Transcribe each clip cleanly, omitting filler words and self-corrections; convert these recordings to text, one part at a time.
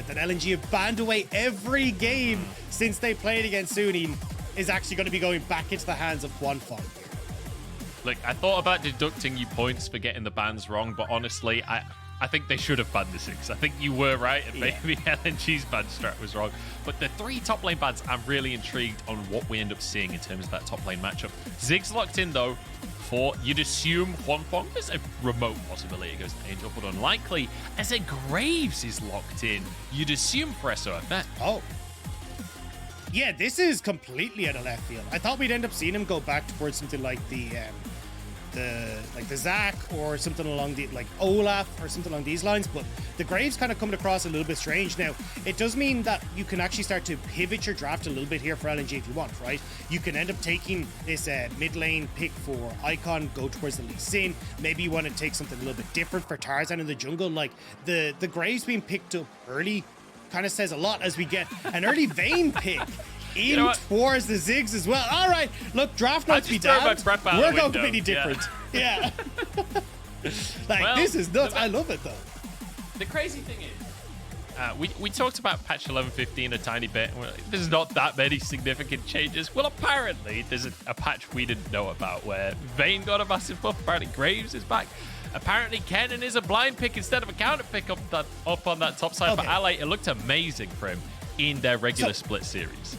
that LNG have banned away every game since they played against Suning is actually going to be going back into the hands of Huanfeng. Look, I thought about deducting you points for getting the bans wrong, but honestly, I think they should have banned the Ziggs. I think you were right, and maybe LNG's ban strat was wrong. But the 3 top lane bans, I'm really intrigued on what we end up seeing in terms of that top lane matchup. Ziggs locked in, though, for, you'd assume, Huanfeng. There's a remote possibility it goes to Angel, but unlikely. As a Graves is locked in, you'd assume for SofM. Oh. Yeah, this is completely out of left field. I thought we'd end up seeing him go back towards something like the Zac or something along the Olaf or something along these lines, but the Graves kind of coming across a little bit strange. Now, it does mean that you can actually start to pivot your draft a little bit here for LNG if you want, right? You can end up taking this mid lane pick for Icon, go towards the Lee Sin. Maybe you want to take something a little bit different for Tarzan in the jungle. Like the Graves being picked up early kind of says a lot as we get an early Vayne pick in towards the Ziggs as well. All right, look, draft notes be down. We're going completely different. Yeah. Like, this is nuts. I love it, though. The crazy thing is, we talked about patch 11.15 a tiny bit. There's not that many significant changes. Well, apparently, there's a patch we didn't know about where Vayne got a massive buff. Apparently, Graves is back. Apparently, Kennen is a blind pick instead of a counter pick up on that top side for Ally. It looked amazing for him in their regular split series.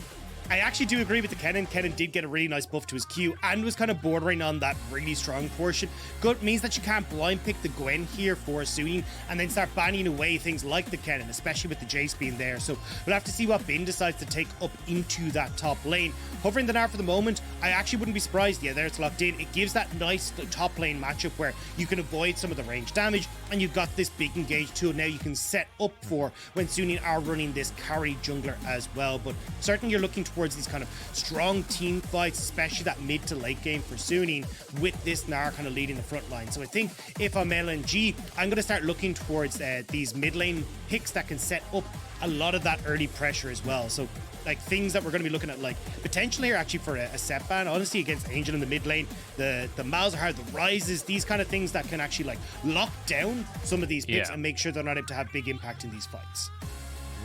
I actually do agree with the Kennen. Kennen did get a really nice buff to his Q and was kind of bordering on that really strong portion. Good means that you can't blind pick the Gwen here for Suning and then start banning away things like the Kennen, especially with the Jace being there. So we'll have to see what Bin decides to take up into that top lane. Hovering the Gnar for the moment, I actually wouldn't be surprised. Yeah, there it's locked in. It gives that nice top lane matchup where you can avoid some of the range damage, and you've got this big engage tool now you can set up for when Suning are running this carry jungler as well. But certainly you're looking towards these kind of strong team fights, especially that mid to late game for Suning, with this Gnar kind of leading the front line. So I think if I'm LNG, I'm going to start looking towards these mid lane picks that can set up a lot of that early pressure as well. So like things that we're going to be looking at, like potentially here actually for a set ban, honestly, against Angel in the mid lane, the Malzahar, the rises, these kind of things that can actually like lock down some of these picks and make sure they're not able to have big impact in these fights.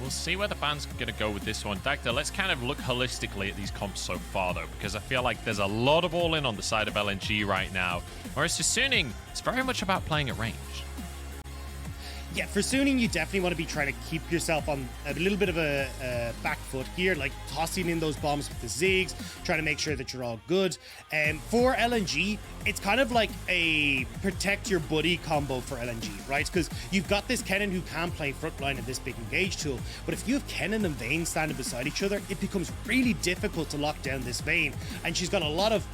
We'll see where the band's going to go with this one. Dagda, let's kind of look holistically at these comps so far, though, because I feel like there's a lot of all-in on the side of LNG right now, whereas for Suning, it's very much about playing at range. Yeah, for Suning, you definitely want to be trying to keep yourself on a little bit of a back foot here, like tossing in those bombs with the Ziggs, trying to make sure that you're all good. For LNG, it's kind of like a protect your buddy combo for LNG, right? Because you've got this Kennen who can play frontline in this big engage tool, but if you have Kennen and Vayne standing beside each other, it becomes really difficult to lock down this Vayne, and she's got a lot of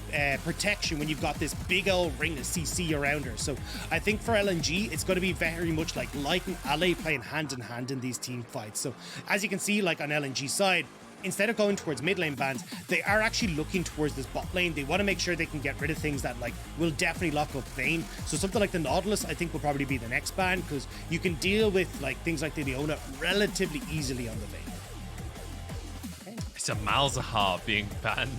protection when you've got this big old ring of CC around her. So I think for LNG, it's going to be very much like Light and Ally playing hand in hand in these team fights. So as you can see, like on LNG side, instead of going towards mid lane bans, they are actually looking towards this bot lane. They want to make sure they can get rid of things that like will definitely lock up Vayne. So something like the Nautilus, I think, will probably be the next ban, because you can deal with like things like the Leona relatively easily on the Vayne. It's a Malzahar being banned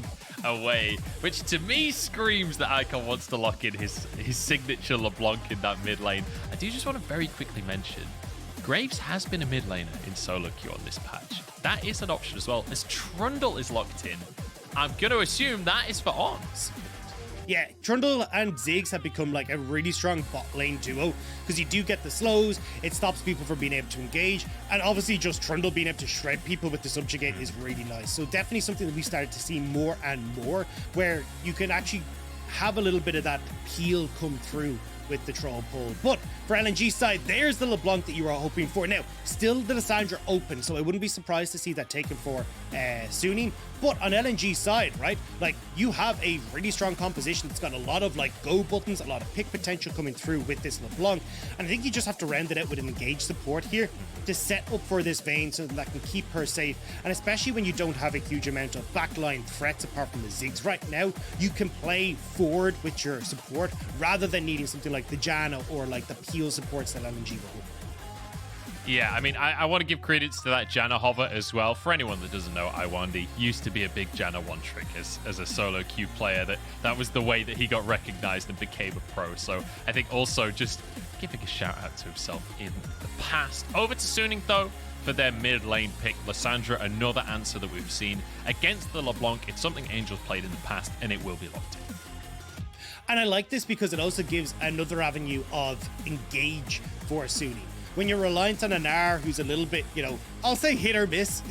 away, which to me screams that Icon wants to lock in his signature LeBlanc in that mid lane. I do just want to very quickly mention, Graves has been a mid laner in solo queue on this patch. That is an option as well, as Trundle is locked in. I'm going to assume that is for ons. Yeah, Trundle and Ziggs have become like a really strong bot lane duo, because you do get the slows, it stops people from being able to engage, and obviously just Trundle being able to shred people with the subjugate is really nice. So definitely something that we started to see more and more, where you can actually have a little bit of that peel come through with the troll pull. But for LNG side, there's the LeBlanc that you were hoping for. Now, still the Lissandra open, so I wouldn't be surprised to see that taken for Suning. But on LNG side, right, like you have a really strong composition that's got a lot of like go buttons, a lot of pick potential coming through with this LeBlanc, and I think you just have to round it out with an engaged support here to set up for this Vayne so that can keep her safe. And especially when you don't have a huge amount of backline threats apart from the Ziggs right now, you can play forward with your support rather than needing something like the Janna or like the peel supports that LNG will. Yeah, I mean, I want to give credits to that Janna hover as well. For anyone that doesn't know, Lwandy used to be a big Janna one trick as a solo queue player. That was the way that he got recognized and became a pro. So I think also just giving a shout out to himself in the past. Over to Suning though. for their mid lane pick. Lissandra, another answer that we've seen against the LeBlanc. It's something Angels played in the past, and it will be locked in. And I like this because it also gives another avenue of engage for Sunni. When you're reliant on a Gnar who's a little bit, you know, I'll say hit or miss,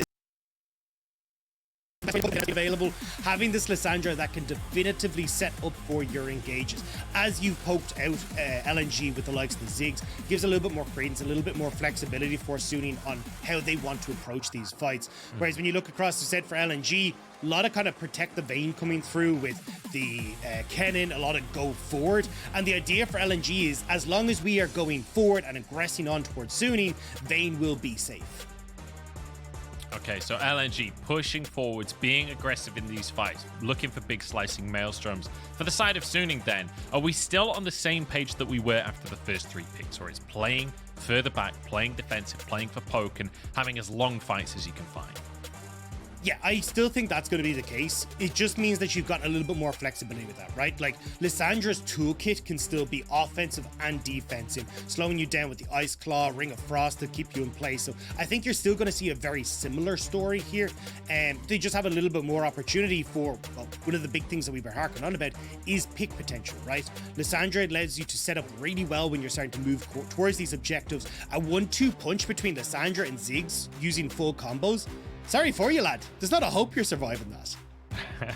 available, having this Lissandra that can definitively set up for your engages. As you poked out LNG with the likes of the Ziggs, gives a little bit more credence, a little bit more flexibility for Sunni on how they want to approach these fights. Whereas when you look across the set for LNG, a lot of kind of protect the Vayne coming through with the Kennen, a lot of go forward. And the idea for LNG is as long as we are going forward and aggressing on towards Sunni, Vayne will be safe. Okay, so LNG pushing forwards, being aggressive in these fights, looking for big slicing maelstroms. For the side of Sunni then, are we still on the same page that we were after the first 3 picks, or it's playing further back, playing defensive, playing for poke, and having as long fights as you can find? Yeah, I still think that's going to be the case. It just means that you've got a little bit more flexibility with that, right? Like, Lissandra's toolkit can still be offensive and defensive, slowing you down with the Ice Claw, Ring of Frost to keep you in place. So I think you're still going to see a very similar story here. And they just have a little bit more opportunity for, well, one of the big things that we've been harking on about is pick potential, right? Lissandra allows you to set up really well when you're starting to move towards these objectives. A 1-2 punch between Lissandra and Ziggs using full combos. Sorry for you, lad. There's not a hope you're surviving that.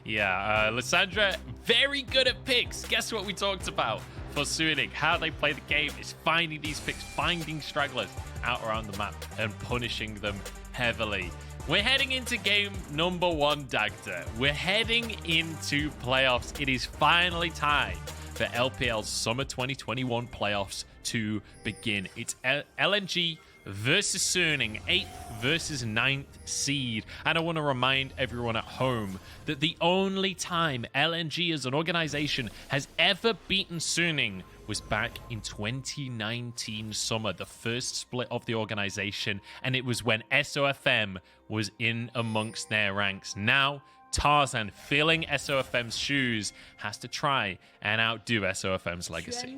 Yeah, Lissandra, very good at picks. Guess what we talked about for Sunni? How they play the game is finding these picks, finding stragglers out around the map and punishing them heavily. We're heading into game number 1, Dagda. We're heading into playoffs. It is finally time for LPL's Summer 2021 playoffs to begin. It's LNG versus Sunni, 8th versus 9th seed. And I want to remind everyone at home that the only time LNG as an organization has ever beaten Sunni was back in 2019 summer, the first split of the organization, and it was when SofM was in amongst their ranks. Now, Tarzan, filling SofM's shoes, has to try and outdo SofM's legacy.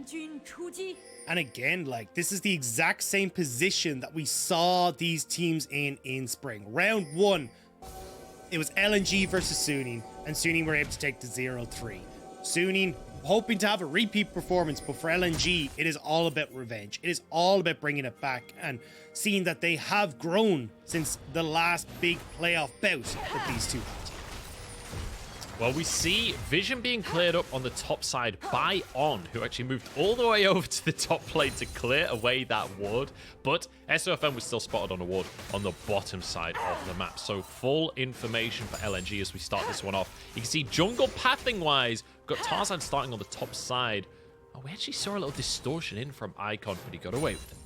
And again, like, this is the exact same position that we saw these teams in spring. Round 1, it was LNG versus Sunni, and Sunni were able to take the 0-3. Sunni hoping to have a repeat performance, but for LNG, it is all about revenge. It is all about bringing it back and seeing that they have grown since the last big playoff bout that these two had. Well, we see Vision being cleared up on the top side by On, who actually moved all the way over to the top lane to clear away that ward. But SofM was still spotted on a ward on the bottom side of the map. So full information for LNG as we start this one off. You can see jungle pathing-wise, got Tarzan starting on the top side. Oh, we actually saw a little distortion in from Icon, but he got away with it.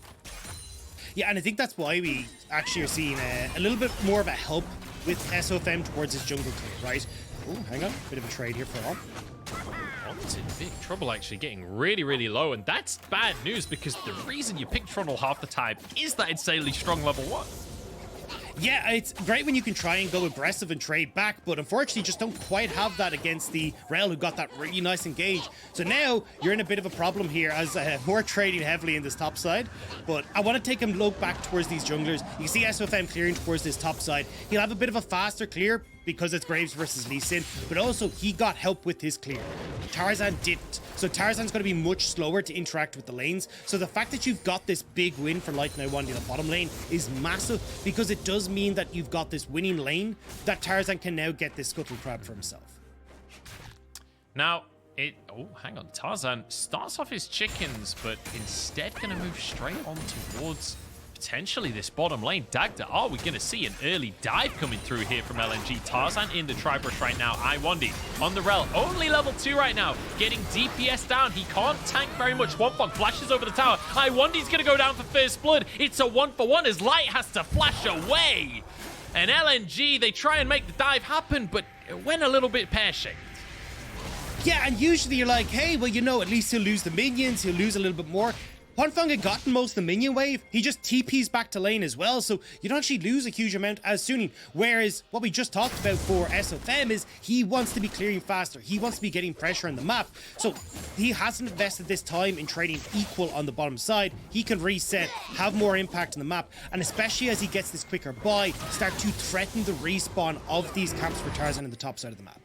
Yeah, and I think that's why we actually are seeing a little bit more of a help with SofM towards his jungle clear, right? Oh, hang on. Bit of a trade here for On. On's in big trouble, actually, getting really, really low. And that's bad news because the reason you pick Trundle half the time is that insanely strong level 1. Yeah, it's great when you can try and go aggressive and trade back, but unfortunately just don't quite have that against the Rell, who got that really nice engage. So now you're in a bit of a problem here as we're trading heavily in this top side, but I want to take him low back towards these junglers. You can see SofM clearing towards this top side. He'll have a bit of a faster clear because it's Graves versus Lee Sin, but also he got help with his clear. Tarzan didn't. So Tarzan's going to be much slower to interact with the lanes. So the fact that you've got this big win for Light Lwandy in the bottom lane is massive because it does mean that you've got this winning lane that Tarzan can now get this Scuttle Crab for himself. Now, oh, hang on. Tarzan starts off his chickens, but instead going to move straight on towards potentially this bottom lane. Dagda, are we going to see an early dive coming through here from LNG? Tarzan in the tri-brush right now. Lwandy on the Rell, only level 2 right now, getting DPS down. He can't tank very much. Huanfeng flashes over the tower. Lwandy's going to go down for first blood. It's a 1-for-1 as Light has to flash away. And LNG, they try and make the dive happen, but it went a little bit pear-shaped. Yeah, and usually you're like, hey, well, you know, at least he'll lose the minions, he'll lose a little bit more. Huanfeng had gotten most of the minion wave, he just TPs back to lane as well, so you don't actually lose a huge amount as Suning. Whereas what we just talked about for SofM is he wants to be clearing faster, he wants to be getting pressure on the map, so he hasn't invested this time in trading equal on the bottom side. He can reset, have more impact on the map, and especially as he gets this quicker buy, start to threaten the respawn of these camps for Tarzan in the top side of the map.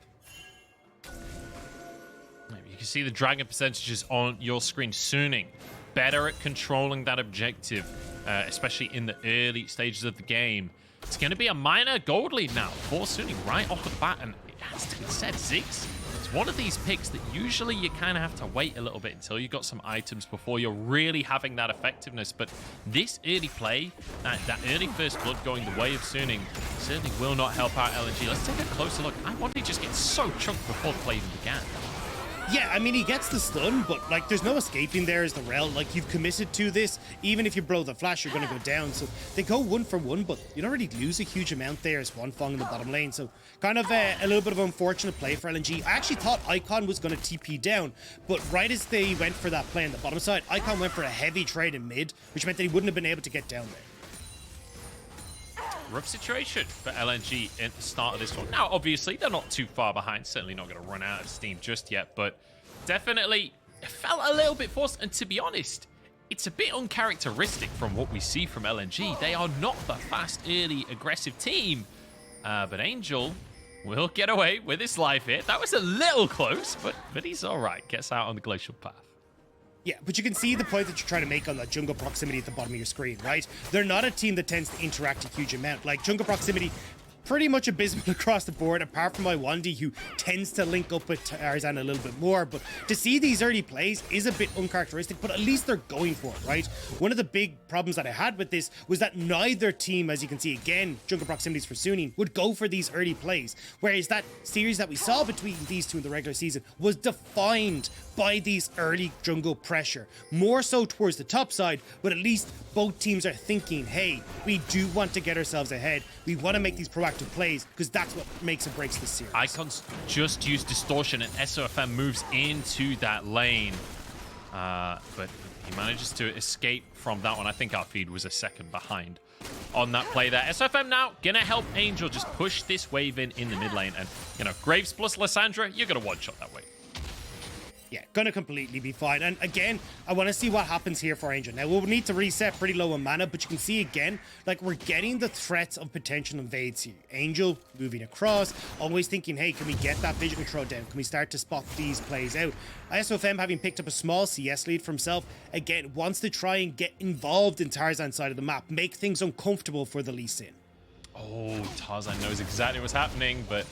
You can see the dragon percentages on your screen. Suning better at controlling that objective, especially in the early stages of the game. It's going to be a minor gold lead now for Suning right off the bat, and it has to be said, Ziggs, it's one of these picks that usually you kind of have to wait a little bit until you got some items before you're really having that effectiveness. But this early play, that early first blood going the way of Suning, certainly will not help out LNG. Let's take a closer look. Lwandy just gets so chunked before the play even began. Yeah, I mean, he gets the stun, but, like, there's no escaping there as the Rell. Like, you've committed to this. Even if you blow the flash, you're going to go down. So they go 1 for 1, but you don't really lose a huge amount there as Huanfeng in the bottom lane. So kind of a little bit of an unfortunate play for LNG. I actually thought Icon was going to TP down, but right as they went for that play on the bottom side, Icon went for a heavy trade in mid, which meant that he wouldn't have been able to get down there. Rough situation for LNG at the start of this one. Now, obviously, they're not too far behind. Certainly not going to run out of steam just yet, but definitely it felt a little bit forced. And to be honest, it's a bit uncharacteristic from what we see from LNG. They are not the fast, early, aggressive team. But Angel will get away with his life here. That was a little close, but he's all right. Gets out on the glacial path. Yeah, but you can see the point that you're trying to make on that jungle proximity at the bottom of your screen, right? They're not a team that tends to interact a huge amount. Like, jungle proximity, pretty much abysmal across the board, apart from Lwandy, who tends to link up with Tarzan a little bit more. But to see these early plays is a bit uncharacteristic, but at least they're going for it, right? One of the big problems that I had with this was that neither team, as you can see again, jungle proximities for Suning, would go for these early plays. Whereas that series that we saw between these two in the regular season was defined by these early jungle pressure. More so towards the top side, but at least both teams are thinking, hey, we do want to get ourselves ahead. We want to make these proactive plays because that's what makes or breaks this series. Icons just use distortion and SofM moves into that lane. But he manages to escape from that one. I think our feed was a second behind on that play there. SofM now gonna help Angel just push this wave in the mid lane. And, you know, Graves plus Lissandra, you're gonna one-shot that wave. Yeah, gonna completely be fine. And again, I want to see what happens here for Angel. Now, we'll need to reset pretty low on mana, but you can see again, like, we're getting the threats of potential invades here. Angel moving across, always thinking, hey, can we get that vision control down? Can we start to spot these plays out? SofM, having picked up a small CS lead for himself, again, wants to try and get involved in Tarzan's side of the map, make things uncomfortable for the Lee Sin. Oh, Tarzan knows exactly what's happening, but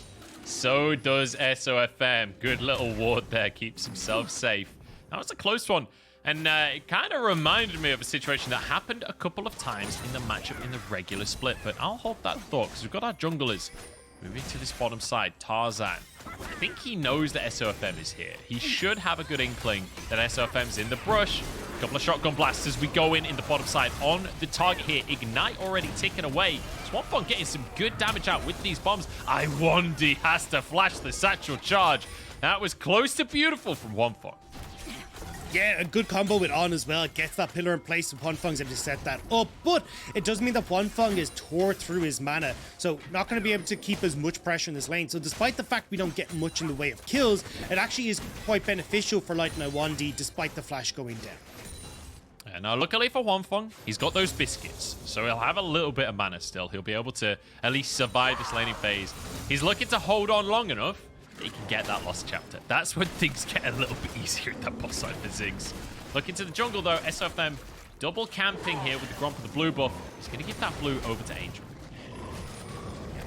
so does SofM. Good little ward there, keeps himself safe. That was a close one, and it kind of reminded me of a situation that happened a couple of times in the matchup in the regular split, but I'll hold that thought because we've got our junglers moving to this bottom side. Tarzan, I think he knows that SofM is here. He should have a good inkling that SofM's in the brush. A couple of shotgun blasts as we go in the bottom side on the target here. Ignite already ticking away. Huanfeng getting some good damage out with these bombs. Lwandy has to flash the satchel charge. That was close to beautiful from Huanfeng. Yeah, a good combo with On as well. It gets that pillar in place, and Huanfeng's able to set that up. But it does mean that Huanfeng is tore through his mana, so not going to be able to keep as much pressure in this lane. So despite the fact we don't get much in the way of kills, it actually is quite beneficial for Light and Lwandy, despite the flash going down. And now luckily for Huanfeng, he's got those biscuits, so he'll have a little bit of mana still. He'll be able to at least survive this laning phase. He's looking to hold on long enough that he can get that lost chapter. That's when things get a little bit easier at that boss side for Ziggs. Look into the jungle though. SofM double camping here with the Gromp of the blue buff. He's going to give that blue over to Angel.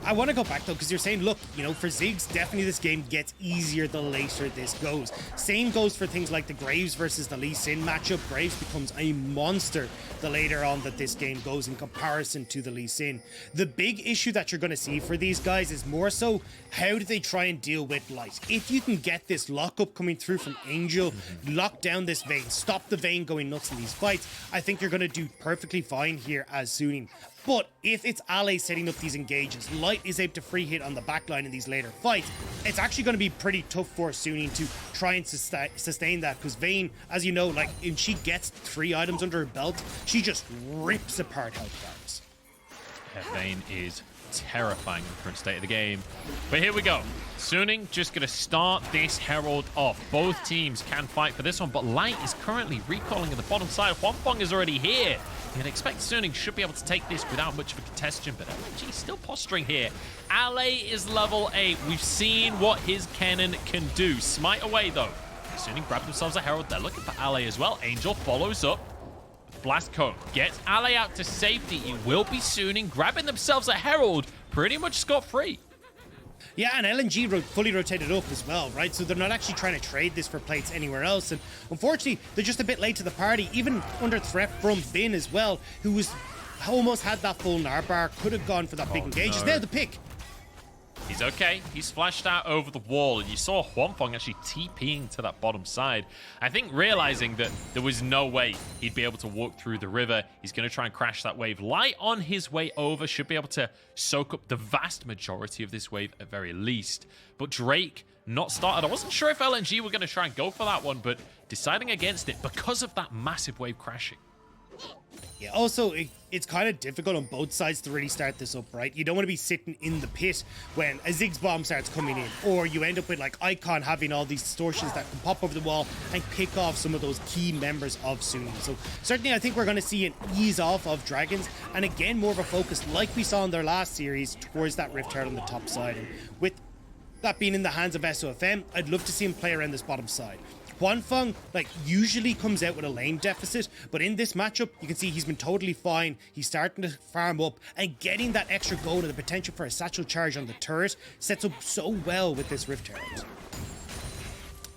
I want to go back though, because you're saying, look, you know, for Ziggs, definitely this game gets easier the later this goes. Same goes for things like the Graves versus the Lee Sin matchup. Graves becomes a monster the later on that this game goes in comparison to the Lee Sin. The big issue that you're going to see for these guys is more so, how do they try and deal with Light? If you can get this lockup coming through from Angel, lock down this Vayne, stop the Vayne going nuts in these fights, I think you're going to do perfectly fine here as Suning. But if it's allies setting up these engages, Light is able to free hit on the backline in these later fights, it's actually going to be pretty tough for Suning to try and sustain that, because Vayne, as you know, like, when she gets 3 items under her belt, she just rips apart health bars. Yeah, Vayne is terrifying in the current state of the game. But here we go. Suning just going to start this Herald off. Both teams can fight for this one, but Light is currently recalling in the bottom side. Huanfeng is already here. You'd expect Suning should be able to take this without much of a contestation, but LNG still posturing here. Ale is level 8. We've seen what his Kennen can do. Smite away, though. Suning grab themselves a Herald. They're looking for Ale as well. Angel follows up. Blast Cone gets Ale out to safety. It will be Suning grabbing themselves a Herald. Pretty much scot-free. Yeah, and LNG fully rotated up as well, right? So they're not actually trying to trade this for plates anywhere else. And unfortunately, they're just a bit late to the party, even under threat from Vayne as well, who was almost had that full Gnar bar, could have gone for that big engage. No. Is there the pick? He's okay. He's flashed out over the wall, and you saw Huanfeng actually TPing to that bottom side. I think realizing that there was no way he'd be able to walk through the river, he's going to try and crash that wave. Light on his way over should be able to soak up the vast majority of this wave at very least. But Drake not started. I wasn't sure if LNG were going to try and go for that one, but deciding against it because of that massive wave crashing. Yeah, also, it's kind of difficult on both sides to really start this up, right? You don't want to be sitting in the pit when a Ziggs bomb starts coming in, or you end up with, like, Icon having all these distortions that can pop over the wall and pick off some of those key members of Suning. So certainly I think we're going to see an ease off of Dragons, and again, more of a focus, like we saw in their last series, towards that Rift Herald on the top side. And with that being in the hands of SofM, I'd love to see him play around this bottom side. Huanfeng, like, usually comes out with a lane deficit, but in this matchup, you can see he's been totally fine. He's starting to farm up, and getting that extra gold and the potential for a satchel charge on the turret sets up so well with this Rift Herald.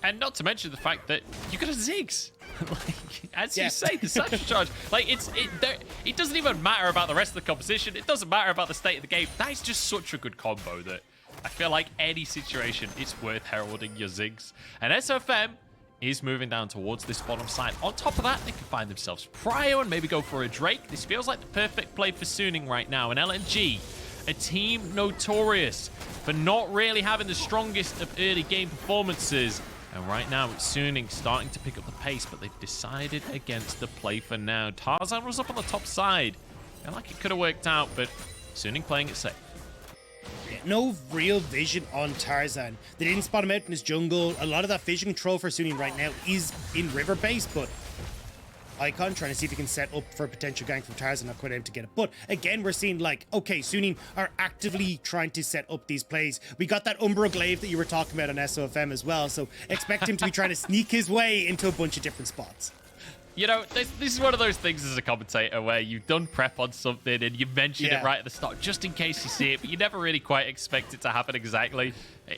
And not to mention the fact that you got a Ziggs. Like, as you say, the satchel charge. Like, it doesn't even matter about the rest of the composition. It doesn't matter about the state of the game. That is just such a good combo that I feel like any situation, it's worth heralding your Ziggs. And SofM is moving down towards this bottom side. On top of that, they can find themselves Prio and maybe go for a Drake. This feels like the perfect play for Suning right now. And LNG, a team notorious for not really having the strongest of early game performances. And right now, it's Suning starting to pick up the pace, but they've decided against the play for now. Tarzan was up on the top side. Felt like it could have worked out, but Suning playing it safe. No real vision on Tarzan. They didn't spot him out in his jungle. A lot of that vision control for Suning right now is in river base, but Icon trying to see if he can set up for a potential gank from Tarzan, not quite able to get it. But again, we're seeing, like, okay, Suning are actively trying to set up these plays. We got that Umbra Glaive that you were talking about on SofM as well, so expect him to be trying to sneak his way into a bunch of different spots. You know, this is one of those things as a commentator where you've done prep on something and you mentioned it right at the start just in case you see it, but you never really quite expect it to happen exactly.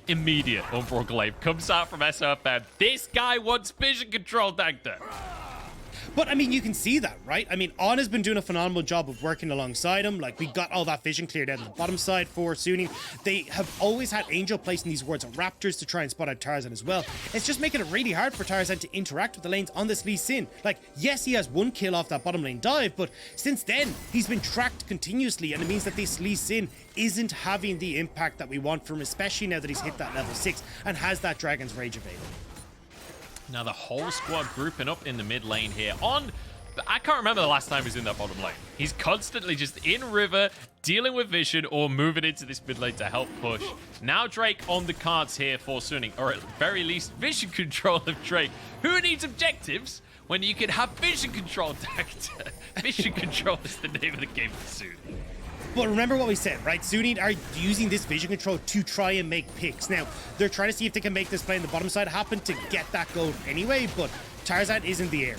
Immediate Umbral Glaive comes out from SofM. This guy wants vision control, Dagda. But, I mean, you can see that, right? I mean, On has been doing a phenomenal job of working alongside him. Like, we got all that vision cleared out of the bottom side for Suning. They have always had Angel placing these wards of Raptors to try and spot out Tarzan as well. It's just making it really hard for Tarzan to interact with the lanes on this Lee Sin. Like, yes, he has one kill off that bottom lane dive, but since then, he's been tracked continuously, and it means that this Lee Sin isn't having the impact that we want from him, especially now that he's hit that level 6 and has that Dragon's Rage available. Now the whole squad grouping up in the mid lane here. I can't remember the last time he's in that bottom lane. He's constantly just in river, dealing with vision, or moving into this mid lane to help push. Now Drake on the cards here for Suning, or at the very least, vision control of Drake. Who needs objectives when you can have vision control, Dagda? Vision control is the name of the game for Suning. But remember what we said, right? Suning are using this vision control to try and make picks. Now, they're trying to see if they can make this play on the bottom side happen to get that gold anyway, but Tarzan is in the area.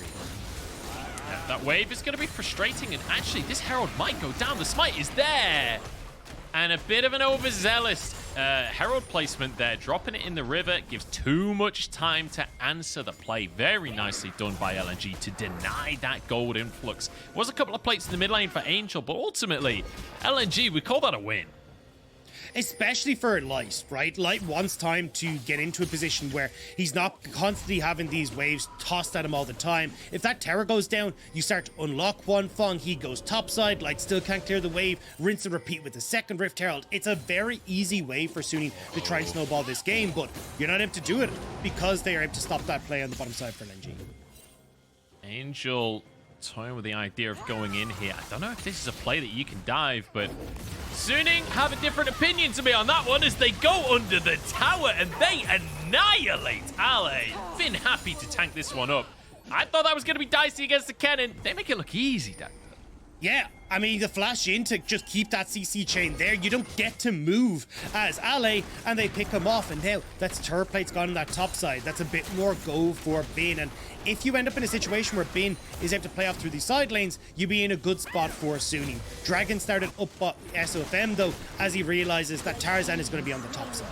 Yeah, that wave is going to be frustrating, and actually, this Herald might go down. The smite is there. And a bit of an overzealous Herald placement there. Dropping it in the river gives too much time to answer the play. Very nicely done by LNG to deny that gold influx. Was a couple of plates in the mid lane for Angel, but ultimately, LNG, we call that a win. especially for Light, right? Light wants time to get into a position where he's not constantly having these waves tossed at him all the time. If that tower goes down, you start to unlock Huanfeng, he goes topside, Light still can't clear the wave, rinse and repeat with the second Rift Herald. It's a very easy way for Suning to try and snowball this game, but you're not able to do it because they are able to stop that play on the bottom side for LNG. Angel toying with the idea of going in here. I don't know if this is a play that you can dive, but Suning have a different opinion to me on that one as they go under the tower and they annihilate Ale. Been happy to tank this one up. I thought that was going to be dicey against the Kennen. They make it look easy, Dagda. Yeah, I mean, the flash in to just keep that CC chain there. You don't get to move as Ale, and they pick him off. And now that's turret plate's gone on that top side. That's a bit more go for Vayne. And if you end up in a situation where Vayne is able to play off through these side lanes, you'll be in a good spot for Suning. Dragon started up SofM, though, as he realizes that Tarzan is going to be on the top side.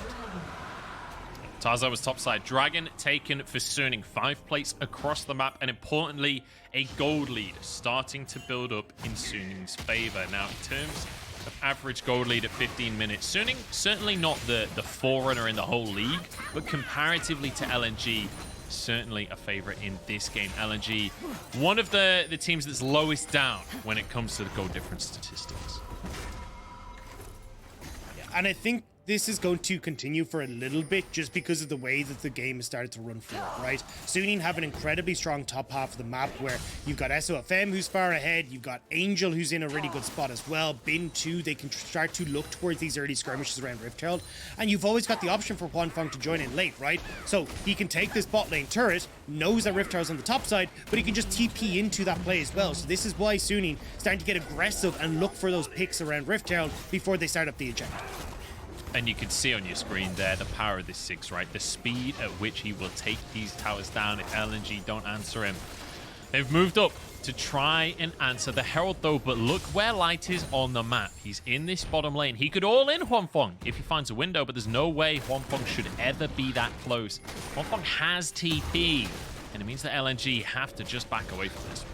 Tarzan was topside. Dragon taken for Suning. 5 plates across the map, and importantly, a gold lead starting to build up in Suning's favor. Now, in terms of average gold lead at 15 minutes, Suning certainly not the forerunner in the whole league, but comparatively to LNG, certainly a favorite in this game. LNG, one of the teams that's lowest down when it comes to the goal difference statistics. Yeah, and I think this is going to continue for a little bit just because of the way that the game has started to run forward, right? Suning have an incredibly strong top half of the map where you've got SofM who's far ahead, you've got Angel who's in a really good spot as well, Bin too, they can start to look towards these early skirmishes around Rift Herald, and you've always got the option for Huanfeng to join in late, right? So he can take this bot lane turret, knows that Rift Herald's on the top side, but he can just TP into that play as well. So this is why Suning starting to get aggressive and look for those picks around Rift Herald before they start up the eject. And you can see on your screen there the power of this Ziggs, right? The speed at which he will take these towers down if LNG don't answer him. They've moved up to try and answer the Herald though, but look where Light is on the map. He's in this bottom lane. He could all in Huanfeng if he finds a window, but there's no way Huanfeng should ever be that close. Huanfeng has TP, and it means that LNG have to just back away from this.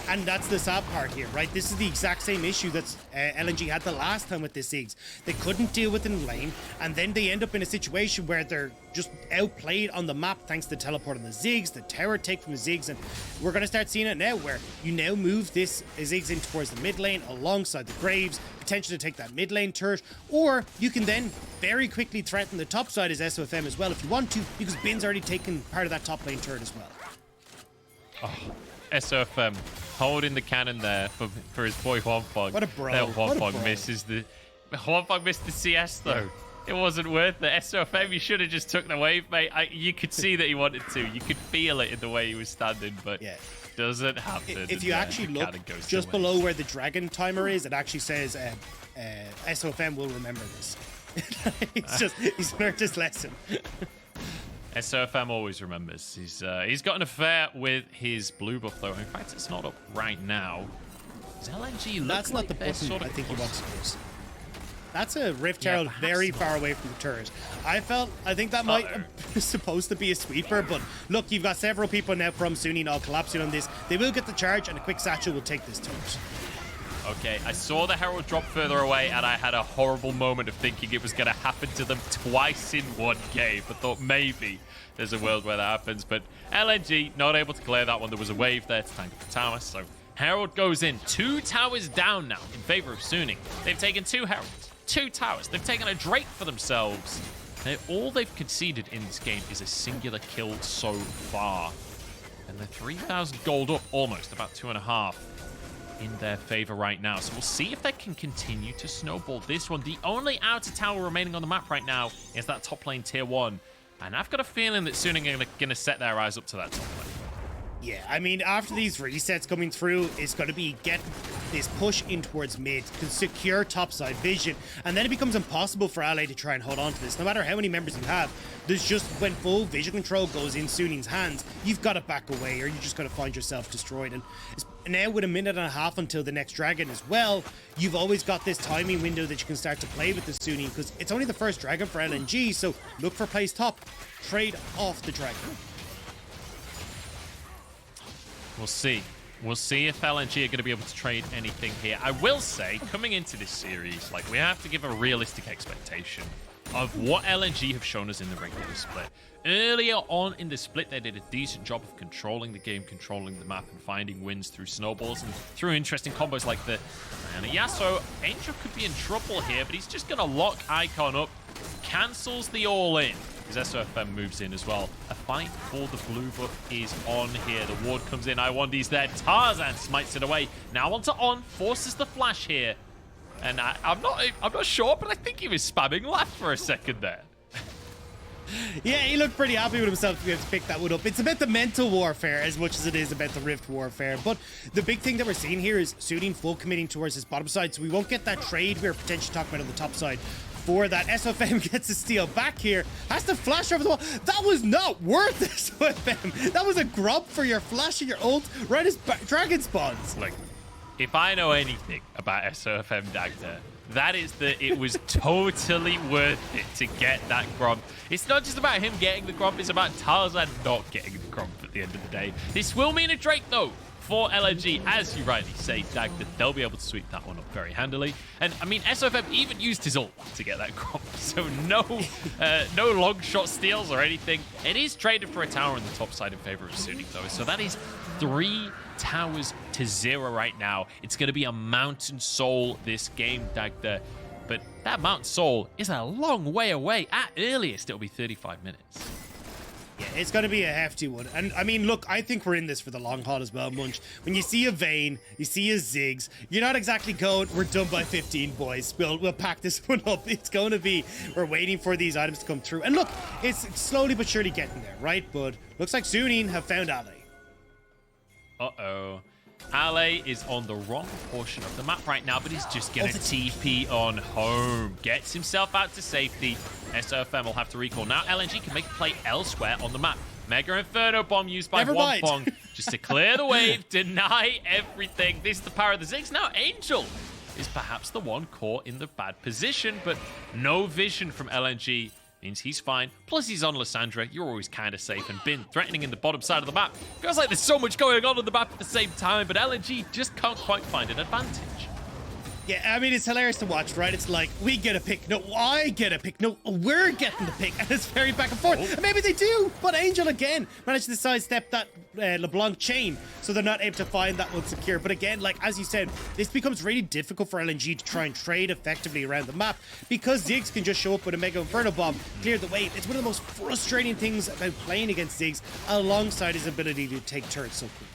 And that's the sad part here, right? This is the exact same issue that LNG had the last time with the Ziggs. They couldn't deal with it in lane, and then they end up in a situation where they're just outplayed on the map thanks to the teleport on the Ziggs, the tower take from the Ziggs, and we're going to start seeing it now where you now move this Ziggs in towards the mid lane alongside the Graves, potentially to take that mid lane turret, or you can then very quickly threaten the top side as SofM as well if you want to, because Bin's already taken part of that top lane turret as well. Oh. SofM holding the cannon there for his boy Huanfeng. What a bro. Huanfeng misses the CS though. Yeah. It wasn't worth it. SofM, you should have just took the wave, mate. You could see that he wanted to. You could feel it in the way he was standing, but yeah, doesn't happen. If you actually look just below where the dragon timer is, it actually says SofM will remember this. He's learned his lesson. SofM always remembers. He's got an affair with his blue buff though. In fact, it's not up right now. Is LNG That's not the button I think he wants to use. That's a Rift Herald very far away from the turret. I think that might be supposed to be a sweeper, but look, you've got several people now from Suning all collapsing on this. They will get the charge, and a quick satchel will take this turret. Okay, I saw the Herald drop further away, and I had a horrible moment of thinking it was going to happen to them twice in one game. I thought maybe there's a world where that happens, but LNG not able to clear that one. There was a wave there to tank the tower, so Herald goes in. 2 towers down now in favor of Suning. They've taken 2 Heralds, 2 towers. They've taken a Drake for themselves. All they've conceded in this game is a singular kill so far. And they're 3,000 gold up, almost, about 2.5. in their favor right now. So we'll see if they can continue to snowball this one. The only outer tower remaining on the map right now is that top lane tier 1. And I've got a feeling that Suning are going to set their eyes up to that top lane. Yeah, I mean, after these resets coming through, it's going to be get this push in towards mid, to secure topside vision, and then it becomes impossible for LA to try and hold on to this. No matter how many members you have, there's just, when full vision control goes in Suning's hands, you've got to back away, or you're just going to find yourself destroyed. And now with 1.5 minutes until the next dragon as well, you've always got this timing window that you can start to play with the Suning, because it's only the first dragon for LNG, so look for plays top, trade off the dragon. We'll see. We'll see if LNG are going to be able to trade anything here. I will say, coming into this series, like, we have to give a realistic expectation of what LNG have shown us in the regular split. Earlier on in the split, they did a decent job of controlling the game, controlling the map, and finding wins through snowballs and through interesting combos like the Yasuo. Angel could be in trouble here, but he's just going to lock Icon up, cancels the all-in. As SofM moves in as well. A fight for the blue buff is on here. The ward comes in. Lwandy's there. Tarzan smites it away. Now onto On. Forces the flash here. And I'm not sure, but I think he was spamming left for a second there. Yeah, he looked pretty happy with himself to be able to pick that one up. It's about the mental warfare as much as it is about the Rift warfare. But the big thing that we're seeing here is Suning full committing towards his bottom side, so we won't get that trade we were potentially talking about on the top side. For that, SofM gets a steal back here, has to flash over the wall. That was not worth it, SofM. That was a grub for your flash and your ult right as dragon spawns. Like, if I know anything about SofM Dagda, that is that it was totally worth it to get that grump. It's not just about him getting the grump, it's about Tarzan not getting the grump at the end of the day. This will mean a Drake, though, for LNG. As you rightly say, Dagda, they'll be able to sweep that one up very handily. And, I mean, SofM even used his ult to get that grump, so no long shot steals or anything. It is traded for a tower on the top side in favor of Suning, though, so that is 3 towers to 0 right now. It's going to be a Mountain Soul this game, Dagda. But that Mountain Soul is a long way away. At earliest, it'll be 35 minutes. Yeah, it's going to be a hefty one. And, I mean, look, I think we're in this for the long haul as well, Munch. When you see a Vayne, you see a Ziggs, you're not exactly going, we're done by 15, boys. We'll pack this one up. It's going to be, we're waiting for these items to come through. And look, it's slowly but surely getting there, right? But looks like Suning have found Ale. Uh-oh. Ale is on the wrong portion of the map right now, but he's just going to TP on home. Gets himself out to safety. SofM will have to recall. Now LNG can make a play elsewhere on the map. Mega Inferno Bomb used by Huanfeng just to clear the wave, deny everything. This is the power of the Ziggs. Now Angel is perhaps the one caught in the bad position, but no vision from LNG. Means he's fine. Plus, he's on Lissandra. You're always kind of safe, and Bin threatening in the bottom side of the map. Feels like there's so much going on the map at the same time, but LNG just can't quite find an advantage. Yeah, I mean, it's hilarious to watch, right? It's like, we get a pick. No, I get a pick. No, we're getting the pick. And it's very back and forth. Oh. And maybe they do, but Angel, again, managed to sidestep that LeBlanc chain, so they're not able to find that one secure. But again, like, as you said, this becomes really difficult for LNG to try and trade effectively around the map, because Ziggs can just show up with a Mega Inferno Bomb, clear the wave. It's one of the most frustrating things about playing against Ziggs, alongside his ability to take turrets so quickly.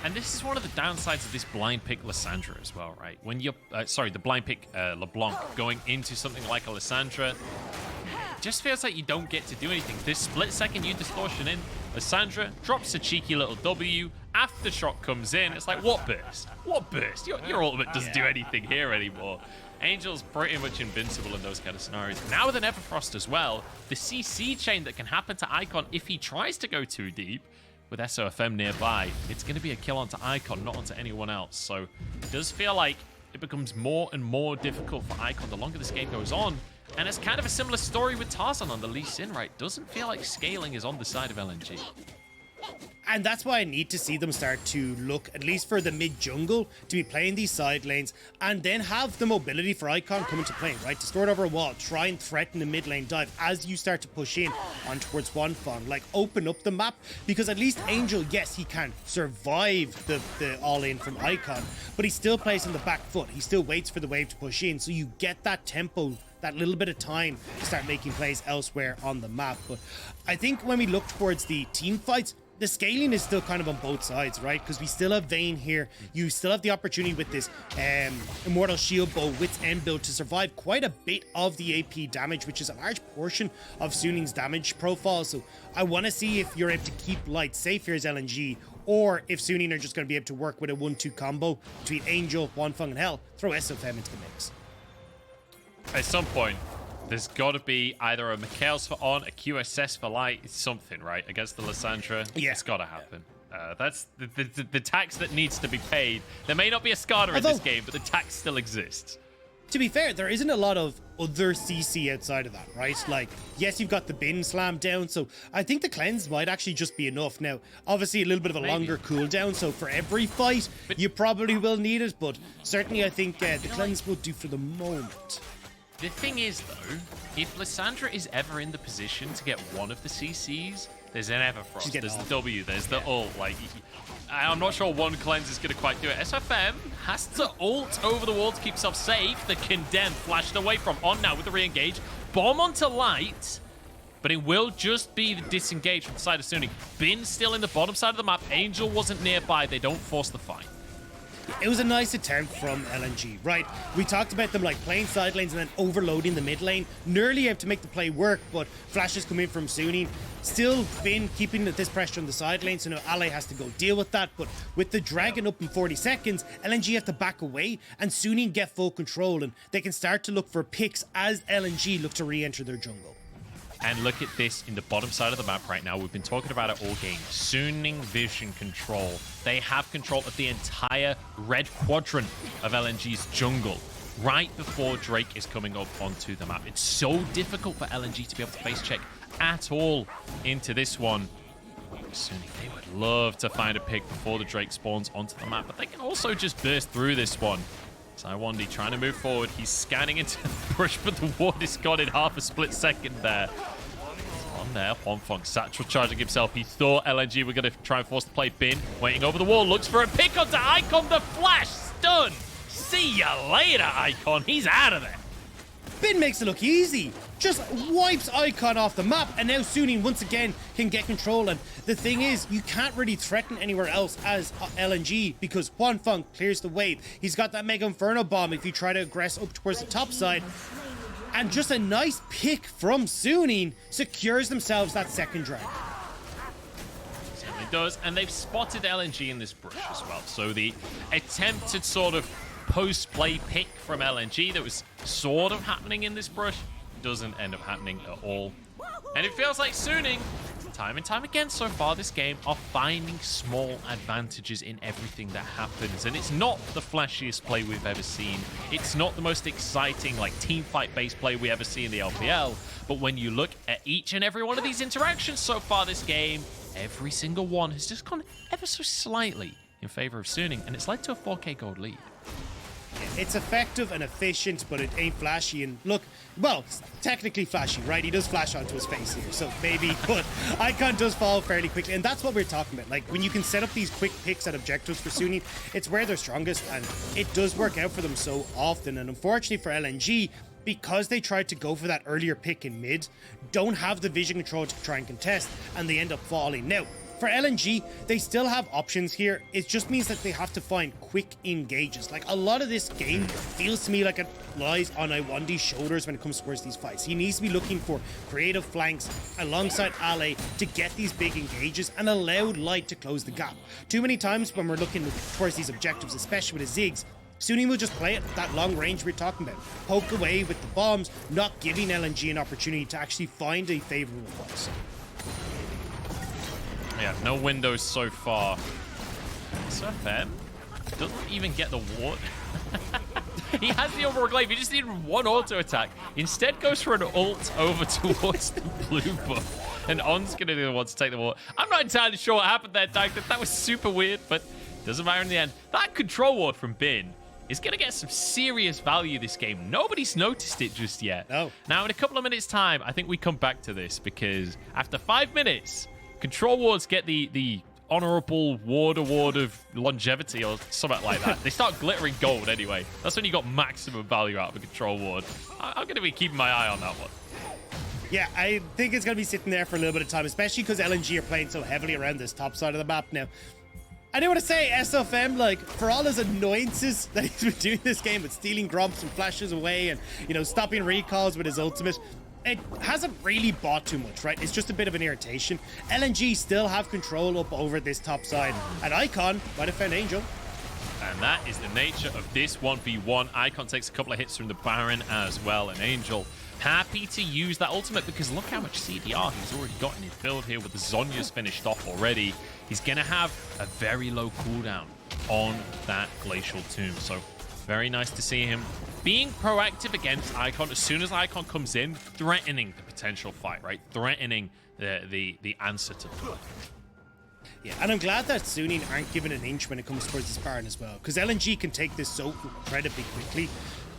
And this is one of the downsides of this blind pick Lissandra as well, right? When you're, the blind pick LeBlanc going into something like a Lissandra, it just feels like you don't get to do anything. This split second you distortion in, Lissandra drops a cheeky little W, aftershock comes in, it's like, what burst? What burst? Your ultimate doesn't do anything here anymore. Angel's pretty much invincible in those kind of scenarios. Now with an Everfrost as well, the CC chain that can happen to Icon if he tries to go too deep, with SofM nearby, it's going to be a kill onto Icon, not onto anyone else. So it does feel like it becomes more and more difficult for Icon the longer this game goes on. And it's kind of a similar story with Tarzan on the Lee Sin, right? Doesn't feel like scaling is on the side of LNG. And that's why I need to see them start to look, at least for the mid-jungle, to be playing these side lanes, and then have the mobility for Icon come into play, right? To store it over a wall, try and threaten the mid lane dive as you start to push in on towards Huanfeng. Like, open up the map, because at least Angel, yes, he can survive the all-in from Icon, but he still plays on the back foot. He still waits for the wave to push in, so you get that tempo, that little bit of time to start making plays elsewhere on the map. But I think when we look towards the team fights, the scaling is still kind of on both sides, right? Because we still have Vayne here. You still have the opportunity with this Immortal Shield Bow with end build to survive quite a bit of the AP damage, which is a large portion of Suning's damage profile. So I want to see if you're able to keep light safe here as LNG, or if Suning are just going to be able to work with a 1-2 combo between Angel, Huanfeng, and Hell, throw SofM into the mix. At some point, there's got to be either a Mikhail's for On, a QSS for Light, something, right? Against the Lissandra. Yeah. It's got to happen. That's the tax that needs to be paid. There may not be a SCADA in this game, but the tax still exists. to be fair, there isn't a lot of other CC outside of that, right? Like, yes, you've got the bin slam down, so I think the cleanse might actually just be enough. Now, obviously a little bit of a longer cooldown, so for every fight, you probably will need it, but certainly I think the cleanse will do for the moment. The thing is, though, if Lissandra is ever in the position to get one of the CCs, there's an Everfrost, there's the W, there's the ult. Like, I'm not sure one cleanse is going to quite do it. SofM has to ult over the wall to keep himself safe. The Condemn flashed away from On now with the re-engage. Bomb onto Light, but it will just be the disengage from the side of Sunny. Bin still in the bottom side of the map. Angel wasn't nearby. They don't force the fight. It was a nice attempt from LNG, right? We talked about them like playing side lanes and then overloading the mid lane. Nearly able to make the play work, but flashes come in from Sunny. Still been keeping this pressure on the side lane, so now Ale has to go deal with that. But with the dragon up in 40 seconds, LNG have to back away and Sunny get full control, and they can start to look for picks as LNG look to re-enter their jungle. And look at this in the bottom side of the map right now. We've been talking about it all game. Sunning vision control. They have control of the entire red quadrant of LNG's jungle right before Drake is coming up onto the map. It's so difficult for LNG to be able to face check at all into this one. Sunny, they would love to find a pick before the Drake spawns onto the map, but they can also just burst through this one. Lwandy trying to move forward. He's scanning into the brush, but the ward is gone in half a split second there. On there, Huanfeng satchel charging himself. He thought LNG were going to try and force the play. Bin waiting over the wall, looks for a pick onto Icon. The flash stun. See ya later, Icon. He's out of there. Bin makes it look easy. Just wipes Icon off the map, and now Sunny once again can get control. And the thing is, you can't really threaten anywhere else as LNG because Huanfeng clears the wave. He's got that Mega Inferno bomb if you try to aggress up towards the top side. And just a nice pick from Sunny secures themselves that second dragon. It does, and they've spotted LNG in this brush as well. So the attempted sort of post-play pick from LNG that was sort of happening in this brush doesn't end up happening at all. And it feels like Sunny, time and time again so far this game, are finding small advantages in everything that happens. And it's not the flashiest play we've ever seen. It's not the most exciting, like, team fight-based play we ever see in the LPL. But when you look at each and every one of these interactions so far this game, every single one has just gone ever so slightly in favor of Sunny, and it's led to a 4K gold lead. It's effective and efficient, but it ain't flashy. And look, well, it's technically flashy, right? He does flash onto his face here, so maybe, but Icon does fall fairly quickly. And that's what we're talking about. Like, when you can set up these quick picks at objectives for Sunny, it's where they're strongest, and it does work out for them so often. And unfortunately for LNG, because they tried to go for that earlier pick in mid, don't have the vision control to try and contest, and they end up falling. Now, for LNG, they still have options here. It just means that they have to find quick engages. Like, a lot of this game feels to me like it lies on Lwandy's shoulders when it comes towards these fights. He needs to be looking for creative flanks alongside Ale to get these big engages and allow Light to close the gap. Too many times when we're looking towards these objectives, especially with the Ziggs, Sunny will just play it that long range we're talking about. Poke away with the bombs, not giving LNG an opportunity to actually find a favorable place. Yeah, no windows so far. SofM doesn't even get the ward. He has the overglaive. He just needed one auto attack. Instead goes for an ult over towards the blue buff. And On's going to be the one to take the ward. I'm not entirely sure what happened there, Dagda. That was super weird, but doesn't matter in the end. That control ward from Bin is going to get some serious value this game. Nobody's noticed it just yet. No. Now, in a couple of minutes' time, I think we come back to this because after 5 minutes, control wards get the honorable ward award of longevity or something like that. They start glittering gold anyway. That's when you got maximum value out of a control ward. I'm going to be keeping my eye on that one. Yeah, I think it's going to be sitting there for a little bit of time, especially because LNG are playing so heavily around this top side of the map now. I do want to say, SofM, like, for all his annoyances that he's been doing this game with stealing grumps and flashes away and, you know, stopping recalls with his ultimate, it hasn't really bought too much, right? It's just a bit of an irritation. LNG still have control up over this top side, and Icon might have found Angel. And that is the nature of this 1v1. Icon takes a couple of hits from the Baron as well, and Angel happy to use that ultimate because look how much CDR he's already got in his build here with the Zhonya's finished off already. He's going to have a very low cooldown on that Glacial Tomb. So very nice to see him being proactive against Icon as soon as Icon comes in, threatening the potential fight, right? Threatening the answer to the play. Yeah, and I'm glad that Suning aren't given an inch when it comes towards this Baron as well, because LNG can take this so incredibly quickly.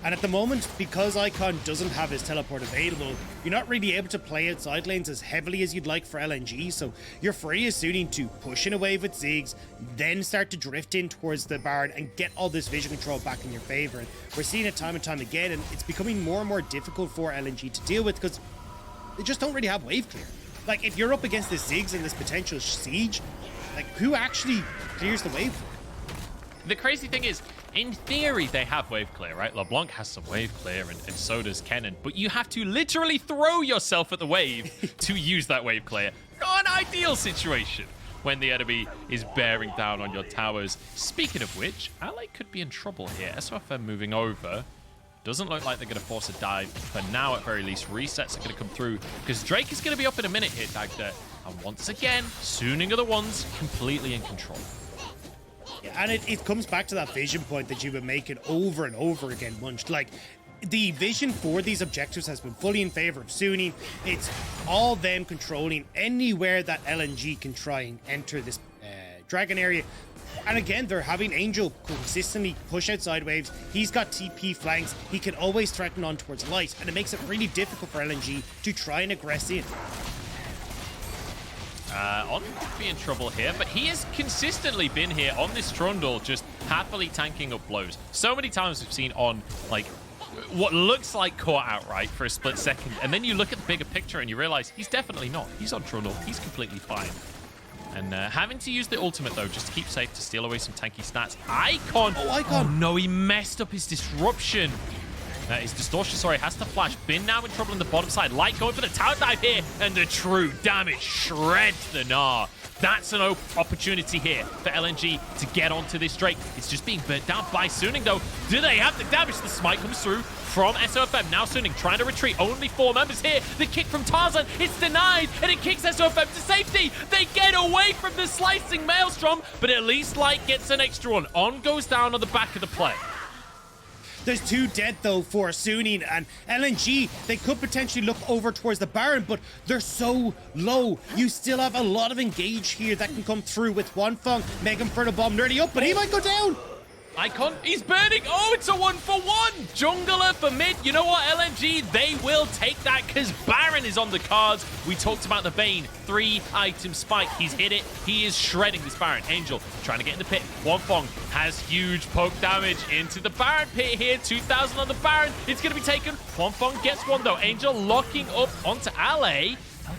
And at the moment, because Icon doesn't have his teleport available, you're not really able to play out side lanes as heavily as you'd like for LNG, so you're free as Suning to push in a wave with Ziggs, then start to drift in towards the Baron and get all this vision control back in your favor. And we're seeing it time and time again, and it's becoming more and more difficult for LNG to deal with because they just don't really have wave clear. Like, if you're up against this Ziggs and this potential siege, like, who actually clears the wave for it? The crazy thing is, in theory, they have wave clear, right? LeBlanc has some wave clear, and so does Kennen. But you have to literally throw yourself at the wave to use that wave clear. Not an ideal situation when the enemy is bearing down on your towers. Speaking of which, Ally could be in trouble here. SofM moving over. Doesn't look like they're going to force a dive. For now, at very least, resets are going to come through. Because Drake is going to be up in a minute here, Dagda. And once again, Suning are the ones completely in control. Yeah, and it comes back to that vision point that you've been making over and over again, Munch. Like, the vision for these objectives has been fully in favor of Suning. It's all them controlling anywhere that LNG can try and enter this Dragon area. And again, they're having Angel consistently push outside waves. He's got TP flanks. He can always threaten on towards Light, and it makes it really difficult for LNG to try and aggress in. On could be in trouble here, but he has consistently been here on this Trundle, just happily tanking up blows. So many times we've seen on, like, what looks like caught outright for a split second, and then you look at the bigger picture and you realize he's definitely not. He's on Trundle. He's completely fine. And having to use the ultimate, though, just to keep safe, to steal away some tanky stats. Icon! Oh, Icon! Oh, no, he messed up his disruption. His distortion, sorry, has to flash. Bin now in trouble on the bottom side. Light going for the tower dive here, and the true damage shreds the Gnar. That's an opportunity here for LNG to get onto this Drake. It's just being burnt down by Suning, though. Do they have the damage? The smite comes through from SofM. Now Suning trying to retreat. Only 4 members here. The kick from Tarzan, it's denied, and it kicks SofM to safety. They get away from the slicing Maelstrom, but at least Light gets an extra one. On goes down on the back of the play. There's 2 dead, though, for Suning, and LNG, they could potentially look over towards the Baron, but they're so low. You still have a lot of engage here that can come through with Huanfeng. Megan for the bomb nearly up, but he might go down. Icon, he's burning. Oh, it's a 1-for-1. Jungler for mid. You know what, LNG, they will take that because Baron is on the cards. We talked about the Vayne 3-item spike. He's hit it. He is shredding this Baron. Angel trying to get in the pit. Huanfeng has huge poke damage into the Baron pit here. 2,000 on the Baron. It's going to be taken. Huanfeng gets one, though. Angel locking up onto Alley.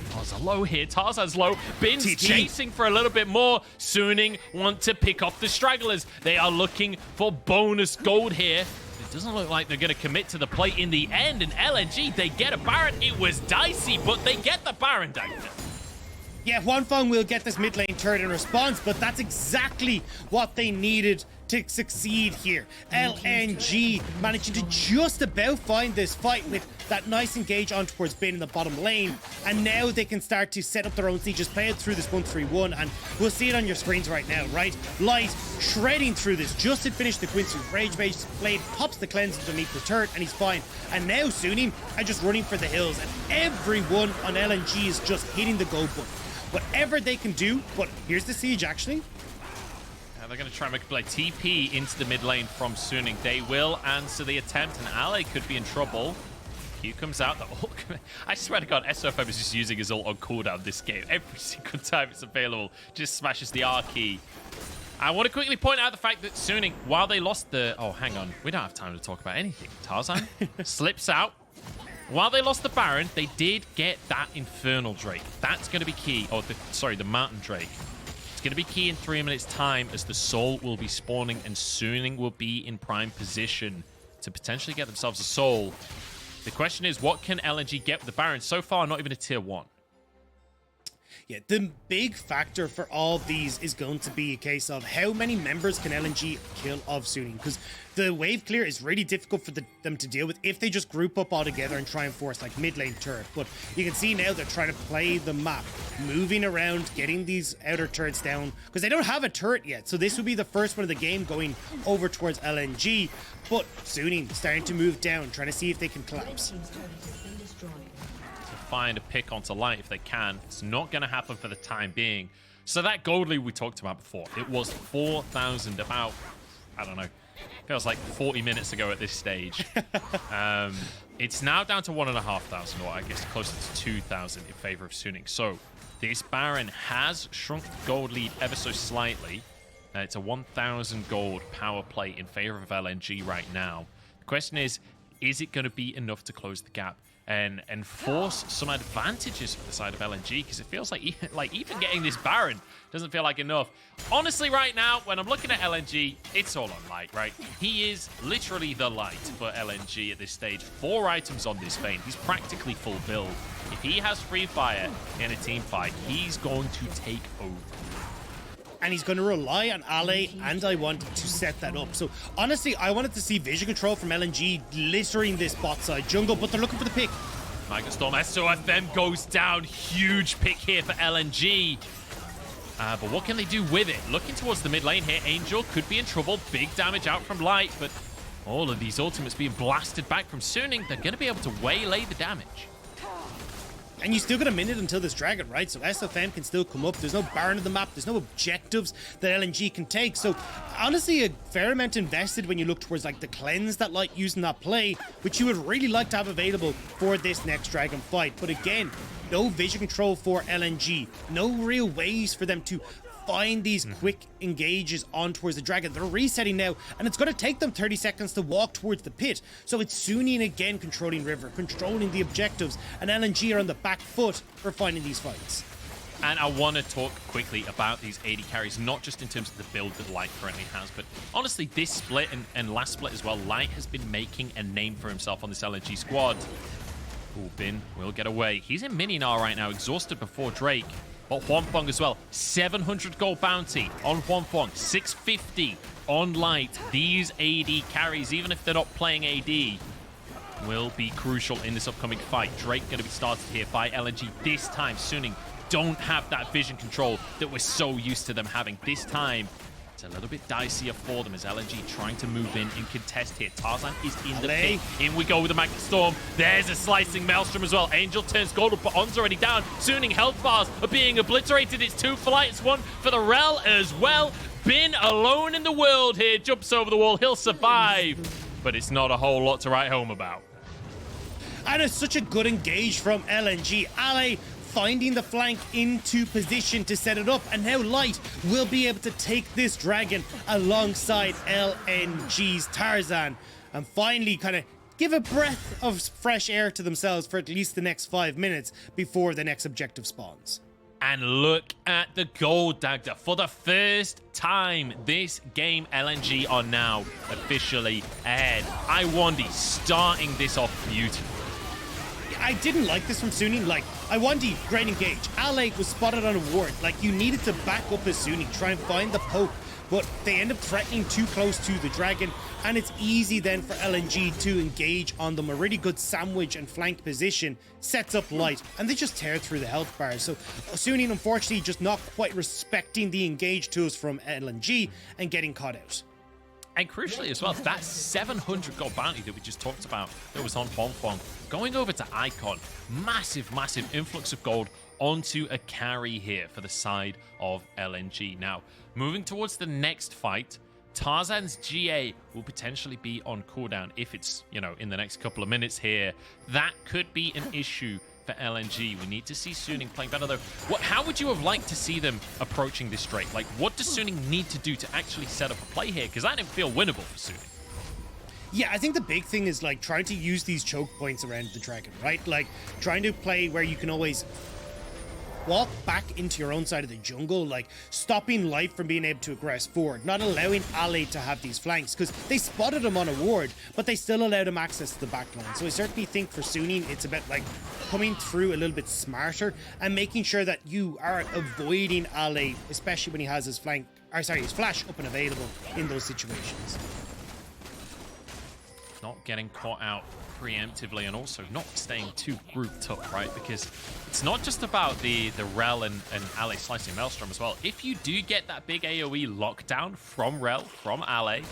Tarzan's low here. Tarzan's low. Bin's chasing for a little bit more. Suning want to pick off the stragglers. They are looking for bonus gold here. It doesn't look like they're going to commit to the play in the end. And LNG, they get a Baron. It was dicey, but they get the Baron, Dagda. Yeah, Huanfeng will get this mid lane turret in response, but that's exactly what they needed to succeed here. LNG managing to just about find this fight with that nice engage on towards Bin in the bottom lane, and now they can start to set up their own sieges, play it through this 1-3-1, and we'll see it on your screens right now, right? Light shredding through this, just had finished the Quincy Rage Base blade, pops the cleanse underneath the turret, and he's fine. And now Suning are just running for the hills, and everyone on LNG is just hitting the go button. Whatever they can do, but here's the siege actually. They're going to try and make a play. TP into the mid lane from Suning. They will answer the attempt, and Ally could be in trouble. Q comes out. The ult. I swear to God, SofM is just using his ult on cooldown this game. Every single time it's available, just smashes the R key. I want to quickly point out the fact that Suning, while they lost the... Oh, hang on. We don't have time to talk about anything. Tarzan slips out. While they lost the Baron, they did get that Infernal Drake. That's going to be key. Oh, sorry, the Mountain Drake. It's going to be key in 3 minutes' time as the Soul will be spawning and Suning will be in prime position to potentially get themselves a Soul. The question is, what can LNG get with the Baron? So far, not even a tier 1. Yeah, the big factor for all of these is going to be a case of how many members can LNG kill of Suning, because the wave clear is really difficult for them to deal with if they just group up all together and try and force like mid lane turret. But you can see now they're trying to play the map, moving around, getting these outer turrets down, because they don't have a turret yet. So this would be the first one of the game going over towards LNG. But Suning starting to move down, trying to see if they can collapse. Find a pick onto light if they can. It's not going to happen for the time being. So that gold lead we talked about before, it was 4,000 about, I don't know, feels like 40 minutes ago at this stage. It's now down to 1,500, or I guess closer to 2,000 in favor of Suning. So this Baron has shrunk the gold lead ever so slightly. It's a 1,000 gold power play in favor of LNG right now. The question is it going to be enough to close the gap and force some advantages for the side of LNG? Because it feels like even getting this Baron doesn't feel like enough. Honestly, right now, when I'm looking at LNG, it's all on light, right? He is literally the light for LNG at this stage. 4 items on this Vayne. He's practically full build. If he has free fire in a team fight, he's going to take over. And he's going to rely on Ale and Lwandy to set that up. So honestly, I wanted to see vision control from LNG littering this bot side jungle, but they're looking for the pick. Storm SofM goes down. Huge pick here for LNG. But what can they do with it? Looking towards the mid lane here, Angel could be in trouble. Big damage out from Light, but all of these ultimates being blasted back from Suning. They're going to be able to waylay the damage. And you still got a minute until this dragon, right? So SofM can still come up. There's no Baron on the map. There's no objectives that LNG can take. So honestly, a fair amount invested when you look towards like the cleanse that Light used in that play, which you would really like to have available for this next dragon fight. But again, no vision control for LNG. No real ways for them to find these quick engages on towards the dragon. They're resetting now, and it's going to take them 30 seconds to walk towards the pit. So it's Suning again controlling river, controlling the objectives, and LNG are on the back foot for finding these fights. And I want to talk quickly about these AD carries, not just in terms of the build that Light currently has, but honestly, this split and last split as well, Light has been making a name for himself on this LNG squad. Ooh, Bin will get away. He's in mini Gnar right now, exhausted before Drake. But Huanfeng as well, 700 gold bounty on Huanfeng, 650 on Light. These AD carries, even if they're not playing AD, will be crucial in this upcoming fight. Drake going to be started here by LNG. This time, Suning don't have that vision control that we're so used to them having. This time, it's a little bit dicier for them as LNG trying to move in and contest here. Tarzan is in the pit. In we go with the Magnet Storm. There's a slicing Maelstrom as well. Angel turns gold, but On's already down. Suning health bars are being obliterated. It's 2 for Light. It's 1 for the Rell as well. Bin alone in the world here. Jumps over the wall. He'll survive. But it's not a whole lot to write home about. And it's such a good engage from LNG. Ale finding the flank into position to set it up, and now Light will be able to take this dragon alongside LNG's Tarzan and finally kind of give a breath of fresh air to themselves for at least the next 5 minutes before the next objective spawns. And look at the gold, Dagda. For the first time this game, LNG are now officially ahead. Lwandy starting this off beautifully. I didn't like this from Suning. Like, Lwandy, great engage. Ale was spotted on a ward. Like, you needed to back up as Suning, try and find the poke, but they end up threatening too close to the dragon, and it's easy then for LNG to engage on them. A really good sandwich and flank position sets up Light, and they just tear through the health bars. So Suning, unfortunately, just not quite respecting the engage tools from LNG and getting caught out. And crucially as well, that 700 gold bounty that we just talked about that was on Huanfeng, going over to Icon, massive, massive influx of gold onto a carry here for the side of LNG. Now, moving towards the next fight, Tarzan's GA will potentially be on cooldown if it's, you know, in the next couple of minutes here. That could be an issue for LNG. We need to see Suning playing better though. How would you have liked to see them approaching this Drake? Like, what does Suning need to do to actually set up a play here? Because that didn't feel winnable for Suning. Yeah, I think the big thing is like trying to use these choke points around the dragon, right? Like trying to play where you can always walk back into your own side of the jungle, like stopping Light from being able to aggress forward, not allowing Ale to have these flanks, because they spotted him on a ward, but they still allowed him access to the backline. So I certainly think for Suning, it's about like coming through a little bit smarter and making sure that you are avoiding Ale, especially when he has his flank, or sorry, his flash up and available in those situations. Not getting caught out preemptively and also not staying too grouped up, right? Because it's not just about the Rell and Ale slicing Maelstrom as well. If you do get that big AoE lockdown from Rell, from Ale,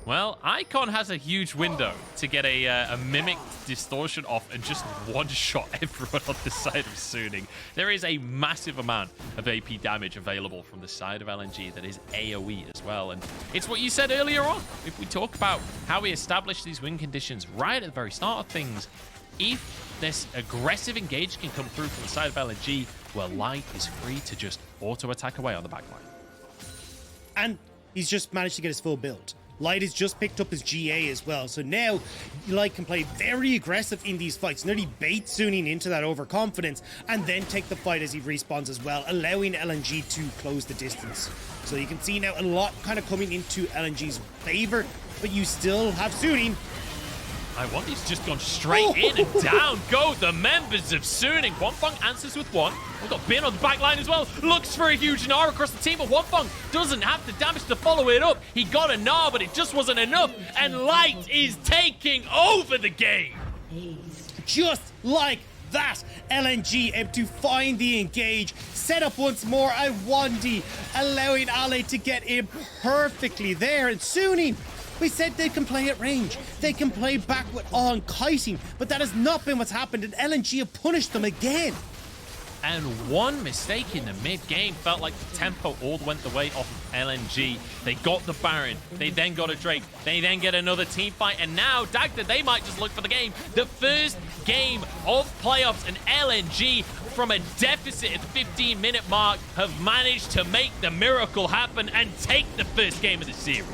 well, Icon has a huge window to get a Mimic Distortion off and just one-shot everyone on the side of Suning. There is a massive amount of AP damage available from the side of LNG that is AoE as well. And it's what you said earlier on. If we talk about how we establish these win conditions right at the very start of things, if this aggressive engage can come through from the side of LNG, well, Light is free to just auto-attack away on the backline. And he's just managed to get his full build. Light has just picked up his GA as well, so now Light can play very aggressive in these fights, nearly bait Suning into that overconfidence, and then take the fight as he respawns as well, allowing LNG to close the distance. So you can see now a lot kind of coming into LNG's favor, but you still have Suning. Lwandy's just gone straight in and down go the members of Suning. Huanfeng answers with one. We've got Bin on the back line as well. Looks for a huge Gnar across the team, but Huanfeng doesn't have the damage to follow it up. He got a Gnar, but it just wasn't enough. And Light is taking over the game. Just like that, LNG able to find the engage, set up once more a Lwandy, allowing Ale to get in perfectly there. And Suning, we said they can play at range. They can play back with on kiting, but that has not been what's happened, and LNG have punished them again. And one mistake in the mid-game felt like the tempo all went the way off of LNG. They got the Baron, they then got a Drake, they then get another team fight, and now Dagda, they might just look for the game. The first game of playoffs, and LNG, from a deficit at the 15-minute mark, have managed to make the miracle happen and take the first game of the series.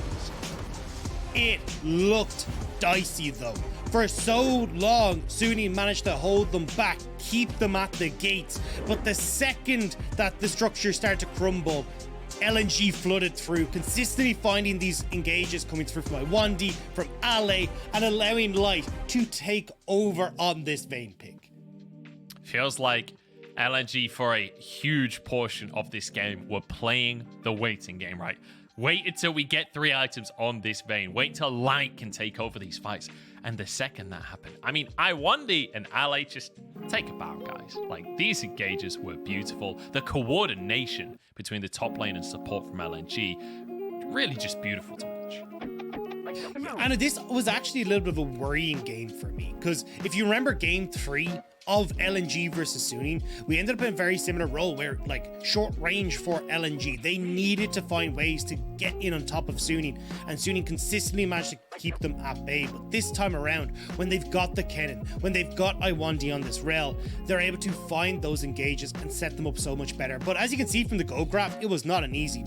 It looked dicey though. For so long, Suning managed to hold them back, keep them at the gates. But the second that the structure started to crumble, LNG flooded through, consistently finding these engages coming through from Lwandy, from Ale, and allowing Light to take over on this Vayne pick. Feels like LNG, for a huge portion of this game, were playing the waiting game, right? Wait until we get 3 items on this Vayne. Wait till Light can take over these fights. And the second that happened, I mean, Lwandy and Ale, just take a bow, guys. Like, these engages were beautiful. The coordination between the top lane and support from LNG, really just beautiful to watch. And this was actually a little bit of a worrying game for me, because if you remember game 3 of LNG versus Suning, we ended up in a very similar role where, like, short range for LNG, they needed to find ways to get in on top of Suning, and Suning consistently managed to keep them at bay. But this time around, when they've got the Kennen, when they've got Lwandy on this Rell, they're able to find those engages and set them up so much better. But as you can see from the go graph, it was not an easy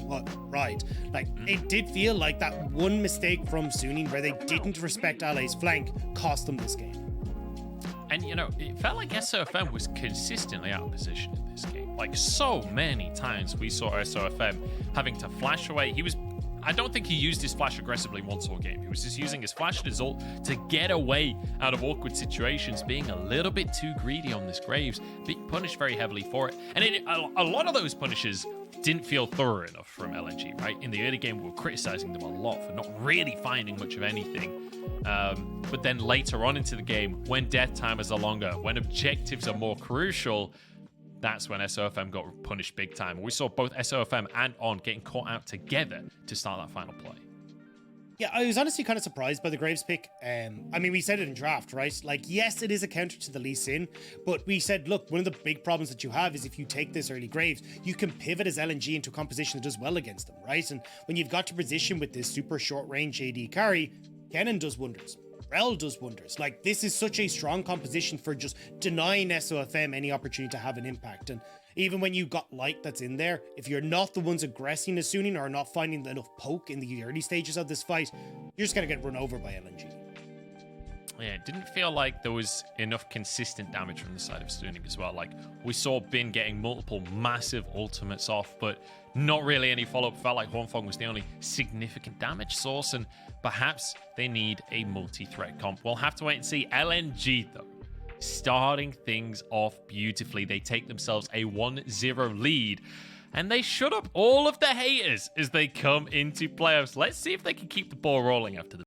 ride. Like, it did feel like that one mistake from Suning where they didn't respect Ale's flank cost them this game. And, you know, it felt like SofM was consistently out of position in this game. Like, so many times we saw SofM having to flash away. I don't think he used his flash aggressively once all game. He was just using his flash and his ult to get away out of awkward situations, being a little bit too greedy on this Graves, being punished very heavily for it. And a lot of those punishes didn't feel thorough enough from LNG, right? In the early game, we were criticizing them a lot for not really finding much of anything. But then later on into the game, when death timers are longer, when objectives are more crucial, that's when SofM got punished big time. We saw both SofM and On getting caught out together to start that final play. Yeah, I was honestly kind of surprised by the Graves pick. I mean, we said it in draft, right? Like, yes, it is a counter to the Lee Sin, but we said, look, one of the big problems that you have is if you take this early Graves, you can pivot as LNG into a composition that does well against them, right? And when you've got to position with this super short range AD carry, Kennen does wonders. Rell does wonders. Like, this is such a strong composition for just denying SofM any opportunity to have an impact. And even when you got Light that's in there, if you're not the ones aggressing as Suning or not finding enough poke in the early stages of this fight, you're just going to get run over by LNG. Yeah, it didn't feel like there was enough consistent damage from the side of Stunning as well. Like, we saw Bin getting multiple massive ultimates off, but not really any follow-up. Felt like Huanfeng was the only significant damage source, and perhaps they need a multi-threat comp. We'll have to wait and see. LNG, though, starting things off beautifully. They take themselves a 1-0 lead, and they shut up all of the haters as they come into playoffs. Let's see if they can keep the ball rolling after the